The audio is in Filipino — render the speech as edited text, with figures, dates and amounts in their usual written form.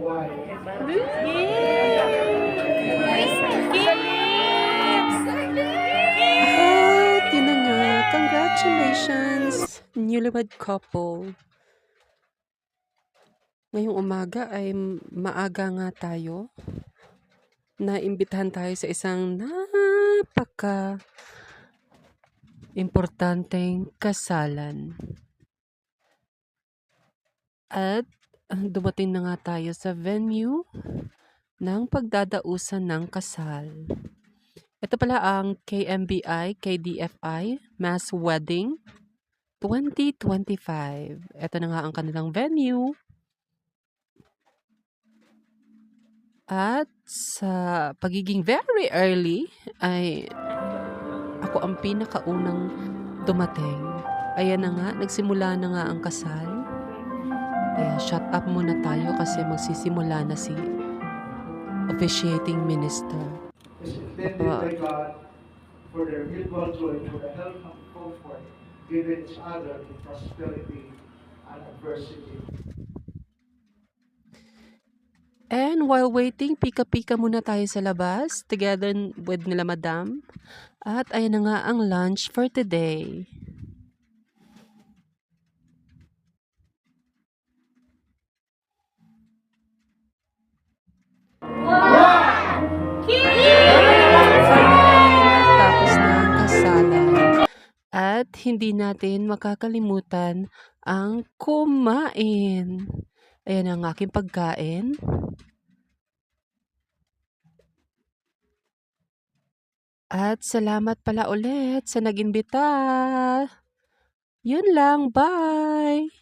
At yun na nga, congratulations, newlywed couple. Ngayong umaga ay maaga nga tayo. Naimbitahan tayo sa isang importanteng kasalan. At dumating na nga tayo sa venue ng pagdadausan ng kasal. Ito pala ang KMBI, KDFI Mass Wedding 2025. Ito na nga ang kanilang venue. At sa pagiging very early ay ako ang pinakaunang dumating. Ayan na nga, nagsimula na nga ang kasal. Kaya shut up muna tayo kasi magsisimula na si officiating minister. Is intended by God for their mutual joy, for the health and comfort given each other in prosperity and adversity. And while waiting, pika-pika muna tayo sa labas together with nila madam. At ayan na nga ang lunch for today. Tapos na ang kasalan. At hindi natin makakalimutan ang kumain. Ayan ang aking pagkain. At salamat pala ulit sa nag-imbita. Yun lang, bye!